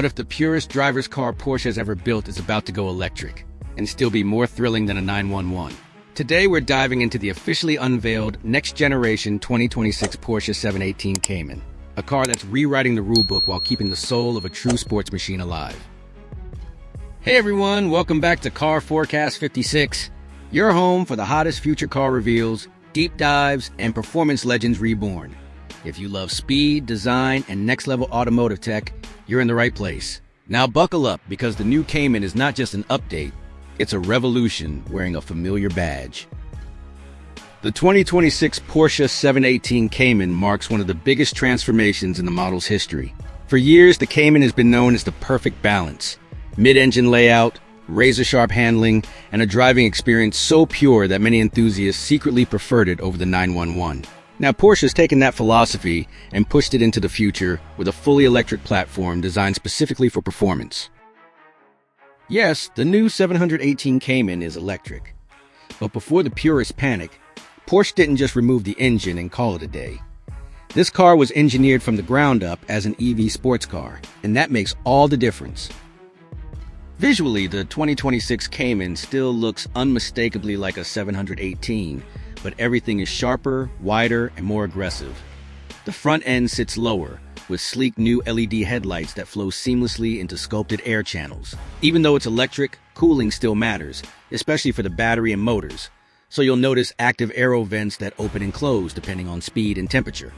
What if the purest driver's car Porsche has ever built is about to go electric and still be more thrilling than a 911? Today we're diving into the officially unveiled next-generation 2026 Porsche 718 Cayman, a car that's rewriting the rulebook while keeping the soul of a true sports machine alive. Hey everyone, welcome back to Car Forecast 56, your home for the hottest future car reveals, deep dives, and performance legends reborn. If you love speed, design, and next-level automotive tech, you're in the right place. Now buckle up, because the new Cayman is not just an update, it's a revolution wearing a familiar badge. The 2026 Porsche 718 Cayman marks one of the biggest transformations in the model's history. For years, the Cayman has been known as the perfect balance. Mid-engine layout, razor-sharp handling, and a driving experience so pure that many enthusiasts secretly preferred it over the 911. Now, Porsche has taken that philosophy and pushed it into the future with a fully electric platform designed specifically for performance. Yes, the new 718 Cayman is electric. But before the purists panic, Porsche didn't just remove the engine and call it a day. This car was engineered from the ground up as an EV sports car, and that makes all the difference. Visually, the 2026 Cayman still looks unmistakably like a 718, but everything is sharper, wider, and more aggressive. The front end sits lower, with sleek new LED headlights that flow seamlessly into sculpted air channels. Even though it's electric, cooling still matters, especially for the battery and motors, so you'll notice active aero vents that open and close depending on speed and temperature.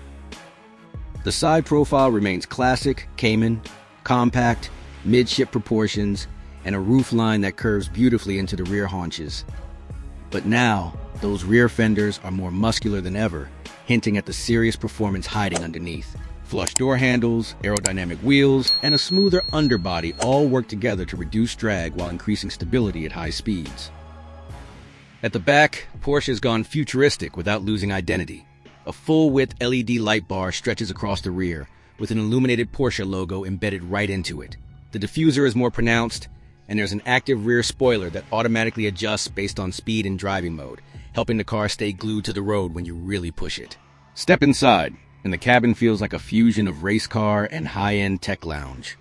The side profile remains classic Cayman, compact, midship proportions, and a roofline that curves beautifully into the rear haunches. But now, those rear fenders are more muscular than ever, hinting at the serious performance hiding underneath. Flush door handles, aerodynamic wheels, and a smoother underbody all work together to reduce drag while increasing stability at high speeds. At the back, Porsche has gone futuristic without losing identity. A full-width LED light bar stretches across the rear, with an illuminated Porsche logo embedded right into it. The diffuser is more pronounced, and there's an active rear spoiler that automatically adjusts based on speed and driving mode, helping the car stay glued to the road when you really push it. Step inside, and the cabin feels like a fusion of race car and high-end tech lounge.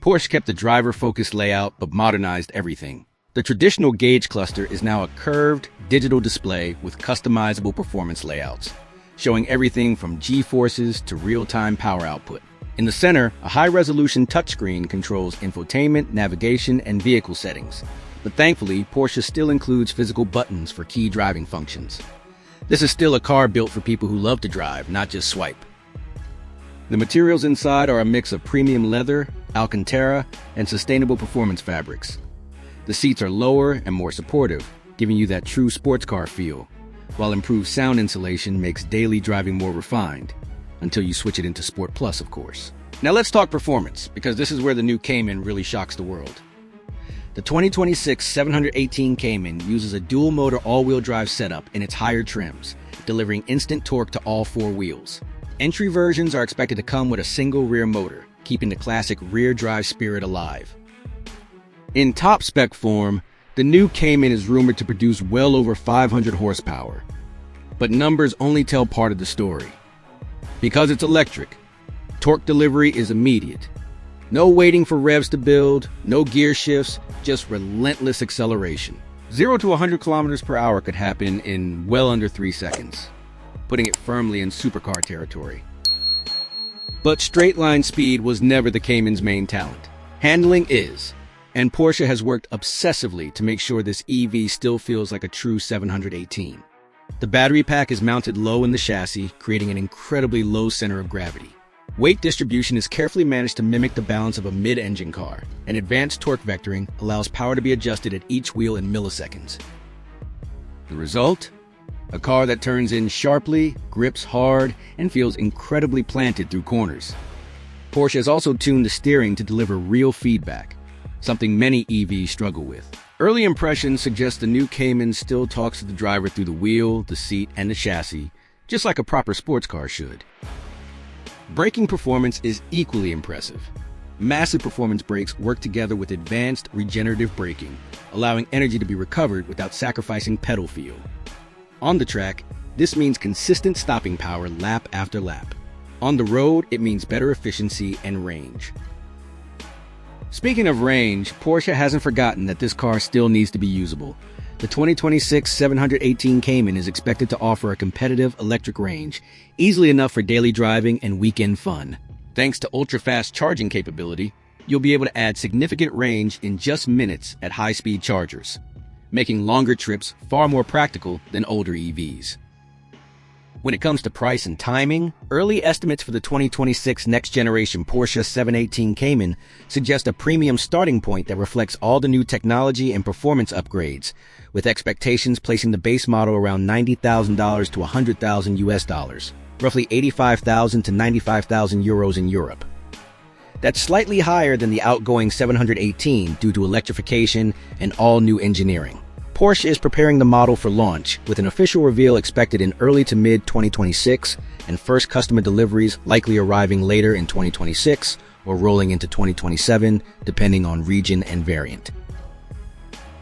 Porsche kept the driver-focused layout but modernized everything. The traditional gauge cluster is now a curved, digital display with customizable performance layouts, showing everything from G-forces to real-time power output. In the center, a high-resolution touchscreen controls infotainment, navigation, and vehicle settings. But thankfully, Porsche still includes physical buttons for key driving functions. This is still a car built for people who love to drive, not just swipe. The materials inside are a mix of premium leather, Alcantara, and sustainable performance fabrics. The seats are lower and more supportive, giving you that true sports car feel, while improved sound insulation makes daily driving more refined, until you switch it into Sport Plus, of course. Now let's talk performance, because this is where the new Cayman really shocks the world. The 2026 718 Cayman uses a dual-motor all-wheel drive setup in its higher trims, delivering instant torque to all four wheels. Entry versions are expected to come with a single rear motor, keeping the classic rear drive spirit alive. In top-spec form, the new Cayman is rumored to produce well over 500 horsepower. But numbers only tell part of the story. Because it's electric, torque delivery is immediate. No waiting for revs to build, no gear shifts, just relentless acceleration. 0 to 100 kilometers per hour could happen in well under 3 seconds, putting it firmly in supercar territory. But straight-line speed was never the Cayman's main talent. Handling is, and Porsche has worked obsessively to make sure this EV still feels like a true 718. The battery pack is mounted low in the chassis, creating an incredibly low center of gravity. Weight distribution is carefully managed to mimic the balance of a mid-engine car, and advanced torque vectoring allows power to be adjusted at each wheel in milliseconds. The result? A car that turns in sharply, grips hard, and feels incredibly planted through corners. Porsche has also tuned the steering to deliver real feedback, something many EVs struggle with. Early impressions suggest the new Cayman still talks to the driver through the wheel, the seat, and the chassis, just like a proper sports car should. Braking performance is equally impressive. Massive performance brakes work together with advanced regenerative braking, allowing energy to be recovered without sacrificing pedal feel. On the track, this means consistent stopping power lap after lap. On the road, it means better efficiency and range. Speaking of range, Porsche hasn't forgotten that this car still needs to be usable. The 2026 718 Cayman is expected to offer a competitive electric range, easily enough for daily driving and weekend fun. Thanks to ultra-fast charging capability, you'll be able to add significant range in just minutes at high-speed chargers, making longer trips far more practical than older EVs. When it comes to price and timing, early estimates for the 2026 next-generation Porsche 718 Cayman suggest a premium starting point that reflects all the new technology and performance upgrades, with expectations placing the base model around $90,000 to $100,000 US, roughly 85,000 to 95,000 euros in Europe. That's slightly higher than the outgoing 718 due to electrification and all-new engineering. Porsche is preparing the model for launch, with an official reveal expected in early to mid-2026 and first customer deliveries likely arriving later in 2026 or rolling into 2027, depending on region and variant.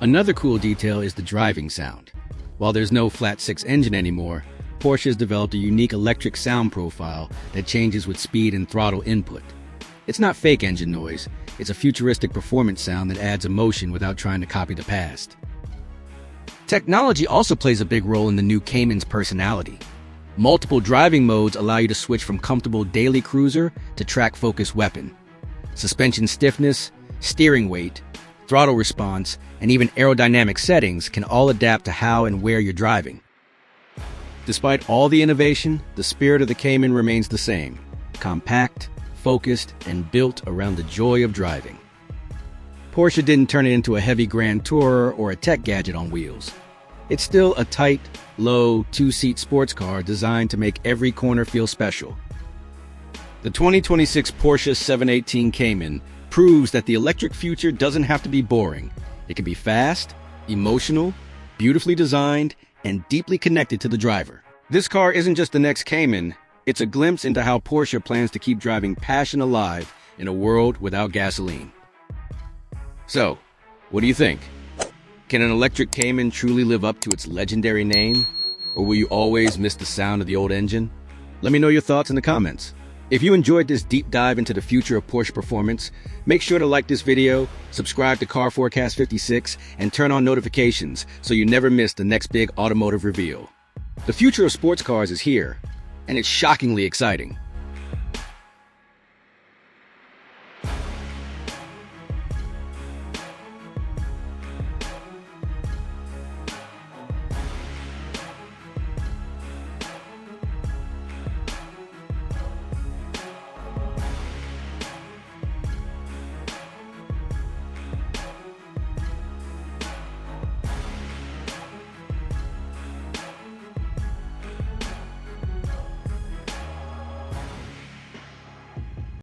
Another cool detail is the driving sound. While there's no flat-six engine anymore, Porsche has developed a unique electric sound profile that changes with speed and throttle input. It's not fake engine noise, it's a futuristic performance sound that adds emotion without trying to copy the past. Technology also plays a big role in the new Cayman's personality. Multiple driving modes allow you to switch from comfortable daily cruiser to track-focused weapon. Suspension stiffness, steering weight, throttle response, and even aerodynamic settings can all adapt to how and where you're driving. Despite all the innovation, the spirit of the Cayman remains the same: compact, focused, and built around the joy of driving. Porsche didn't turn it into a heavy grand tourer or a tech gadget on wheels. It's still a tight, low, two-seat sports car designed to make every corner feel special. The 2026 Porsche 718 Cayman proves that the electric future doesn't have to be boring. It can be fast, emotional, beautifully designed, and deeply connected to the driver. This car isn't just the next Cayman, it's a glimpse into how Porsche plans to keep driving passion alive in a world without gasoline. So, what do you think? Can an electric Cayman truly live up to its legendary name? Or will you always miss the sound of the old engine? Let me know your thoughts in the comments. If you enjoyed this deep dive into the future of Porsche performance, make sure to like this video, subscribe to Car Forecast 56, and turn on notifications so you never miss the next big automotive reveal. The future of sports cars is here, and it's shockingly exciting.